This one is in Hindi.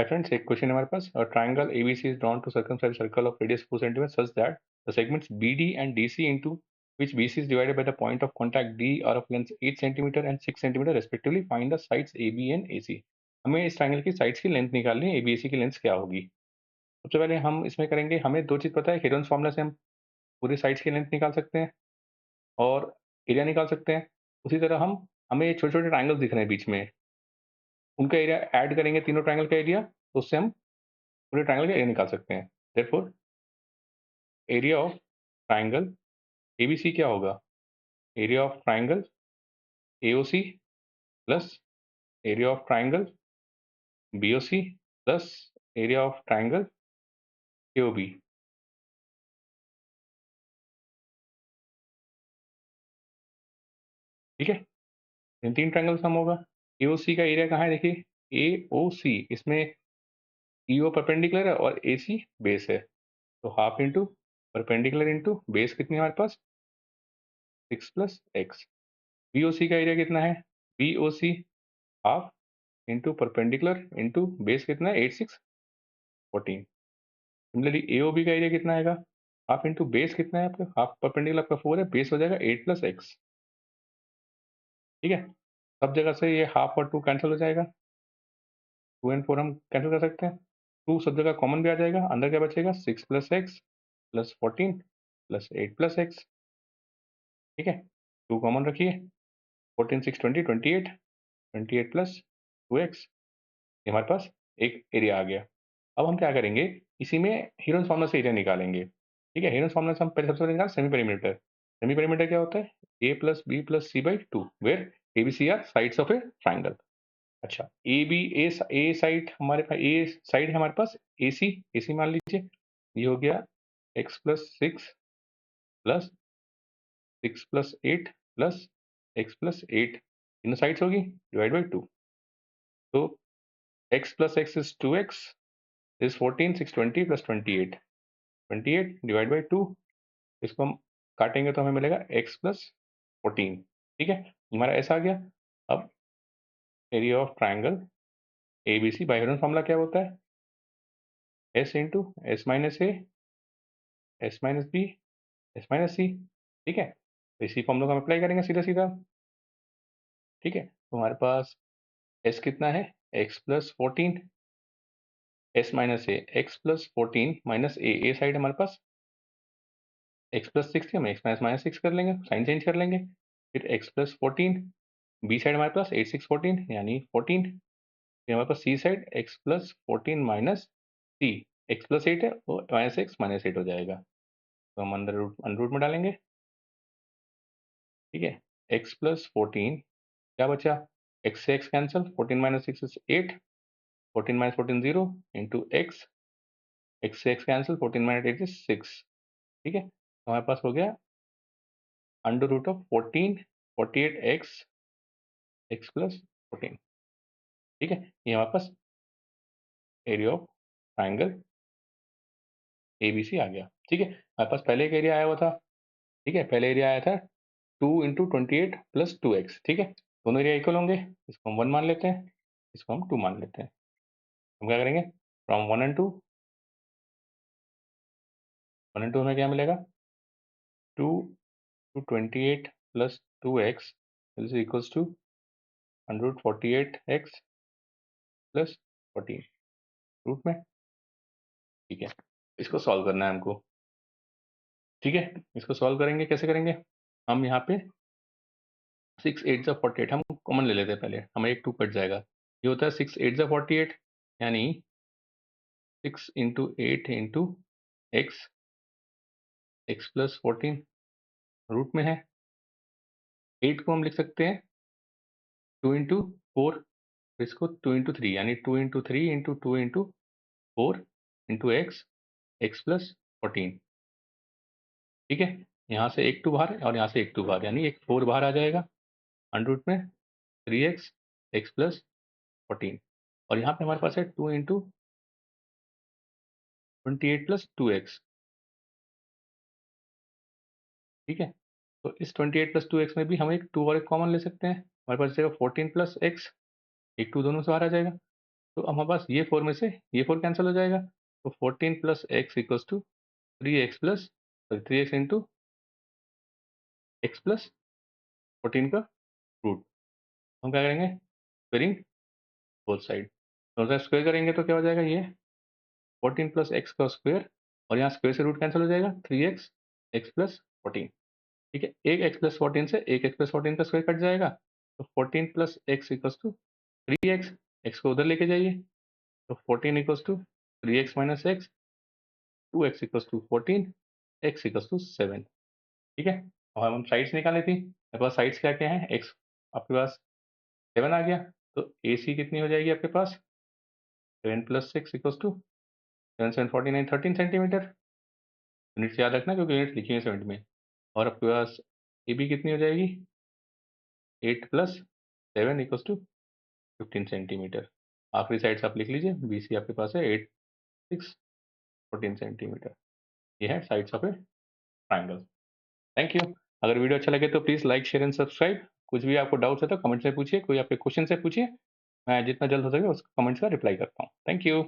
हाय फ्रेंड्स, एक क्वेश्चन है हमारे पास। Triangle ABC is drawn to circumscribe circle of radius 4 cm such that the segments BD and DC into which BC is divided by the point of contact D are of length 8 cm and 6 cm respectively. Find the sides AB and AC. हमें इस ट्राइंगल की साइड्स की लेंथ निकालनी है। ABAC की लेंथ क्या होगी? सबसे पहले हम इसमें करेंगे, हमें दो चीज़ पता है। हेरोन्स फार्मूला से हम पूरी साइड्स की लेंथ निकाल सकते हैं और एरिया निकाल सकते हैं। उसी तरह हमें छोटे छोटे ट्राइंगल्स दिख रहे हैं बीच में, उनका एरिया ऐड करेंगे तीनों ट्राइंगल का एरिया, तो उससे हम पूरे ट्राइंगल का एरिया निकाल सकते हैं। Therefore area of triangle ABC क्या होगा? Area of triangle AOC plus area of triangle BOC plus area of triangle AOB। ठीक है, इन तीन ट्राइंगल सम होगा। AOC का एरिया कहाँ है? देखिए, AOC इसमें EO परपेंडिकुलर है और AC बेस है, तो half into perpendicular into base कितनी है हमारे पास? 6 प्लस एक्स। BOC का एरिया कितना है? BOC half into perpendicular into base कितना है? 8 6 14। सिमिलरली AOB का एरिया कितना आएगा? हाफ इंटू बेस कितना है आपका? हाफ परपेंडिकुलर आपका 4 है, बेस हो जाएगा 8 प्लस एक्स। ठीक है, सब जगह से ये हाफ और 2 कैंसिल हो जाएगा, 2 एंड 4 हम कैंसिल कर सकते हैं। 2 सब जगह कॉमन भी आ जाएगा, अंदर क्या बचेगा? 6 plus x plus 14 plus 8 plus x. ठीक है, 2 कॉमन रखिए, 14 6 20 28, 28 प्लस 2x, ये हमारे पास एक एरिया आ गया। अब हम क्या करेंगे, इसी में हीरोन्स फार्मूला से एरिया निकालेंगे। ठीक है, हीरोन्स फार्मूला से हम पहले सबसे पहले निकाल सेमी पेरीमीटर। सेमी पेरीमीटर क्या होता है? A plus B plus C by 2 where ABC are sides of a triangle. अच्छा, ए साइड हमारे पास, ए साइड है हमारे पास AC मान लीजिए, ये हो गया x plus 6 plus 6 plus 8 plus x plus 8, तीनों साइड्स होगी डिवाइड बाई 2। तो x plus x is 2x is 14 6 20 plus 28, 28 divide by 2। इसको हम काटेंगे तो हमें मिलेगा x प्लस 14। ठीक है, हमारा ऐसा आ गया। अब area of triangle ABC by Heron formula क्या होता है? S into s minus a s minus b s minus c. ठीक है, तो इसी फॉर्मूला को हम अप्लाई करेंगे सीधा सीधा। ठीक है, तो हमारे पास S कितना है? x प्लस 14, एस माइनस ए एक्स प्लस 14 माइनस ए साइड हमारे पास x प्लस 6 थी, हम x माइनस 6 कर लेंगे, साइन चेंज कर लेंगे। फिर x प्लस 14, बी साइड हमारे पास 8 6 14 यानी 14। फिर हमारे पास सी साइड x प्लस 14 माइनस सी, एक्स प्लस 8 है वो माइनस 8 हो जाएगा, तो हम अंडर रूट में डालेंगे। ठीक है, x प्लस 14 क्या बचा? x से x cancel, 14 minus 6 is 8, 14 minus 14 0 into x, x से x कैंसिल, 14 माइनस 8 इज 6। ठीक है, तो हमारे पास हो गया under root of 14 48 x plus 14। ठीक है, ये हमारे पास एरिया ऑफ ट्राइंगल ABC आ गया। ठीक है, हमारे पास पहले एक एरिया आया हुआ था। ठीक है, पहले एरिया आया था 2 इंटू 28 प्लस 2x। ठीक है, दोनों एरिया इक्वल होंगे, इसको हम 1 मान लेते हैं, इसको हम 2 मान लेते हैं। हम क्या करेंगे, फ्रॉम 1 एंड 2, 1 एंड 2 में क्या मिलेगा? 2 to 28 plus 2x is equals to under root 48x plus 14 root में। ठीक है, इसको सॉल्व करना है हमको। ठीक है, इसको सॉल्व करेंगे, कैसे करेंगे? हम यहाँ पे 6 8 जा 48 हम कॉमन ले लेते हैं, पहले हमें एक 2 कट जाएगा। ये होता है 6 8 जा 48 यानी 6 into 8 into x, x plus 14 root में है। 8 को हम लिख सकते हैं 2 इंटू 4, इसको 2 इंटू 3 यानी 2 into 3 into 2 into 4 into x, x plus 14। ठीक है, यहाँ से एक 2 बाहर और यहाँ से एक 2 बाहर यानी एक 4 बाहर आ जाएगा, अंडर रूट में 3x एक्स प्लस 14। और यहाँ पे हमारे पास है 2 इंटू 28 प्लस 2x। ठीक है, तो इस 28 प्लस 2x में भी हम एक 2 और एक कॉमन ले सकते हैं, हमारे पास जाएगा 14 प्लस एक्स, एक 2 दोनों से बाहर आ जाएगा। तो हमारे पास ये 4 में से ये 4 कैंसिल हो जाएगा, तो 14 plus x equals to 3x plus 3x into x plus 14 का रूट। हम क्या करेंगे, स्क्वेयरिंग बोथ साइड, दोनों साइड स्क्वेयर करेंगे तो क्या हो जाएगा, ये 14 प्लस एक्स का स्क्वेयर, और यहाँ स्क्वेयर से रूट कैंसिल हो जाएगा, 3x एक्स प्लस 14। ठीक है, एक एक्स प्लस 14 से एक एक्स प्लस 14 का स्क्वायर कट जाएगा, तो 14 plus x equals to 3x, x को उधर लेके जाइए, तो 14 equals to 3x minus x, 2x equals to 14, x equals to 7। ठीक है, और हम साइड्स निकाली थी, मेरे पास साइड्स क्या क्या है, x आपके पास 7 आ गया, तो AC कितनी हो जाएगी आपके पास, 7 plus 6 equals to 7 7 49 13 centimetre. Units याद रखना क्योंकि यूनिट्स लिखी हुई है 70 में। और आपके पास AB कितनी हो जाएगी, 8 प्लस 7 इक्वल्स टू 15 सेंटीमीटर। आखिरी साइड्स आप लिख लीजिए, BC आपके पास है 8 6 14 सेंटीमीटर। ये है sides of a triangle. Thank you. अगर वीडियो अच्छा लगे तो please like share and subscribe. कुछ भी आपको डाउट्स है तो कमेंट से पूछिए, कोई आपके क्वेश्चन से पूछिए, मैं जितना जल्द हो सके उस कमेंट्स का रिप्लाई करता हूँ। Thank you.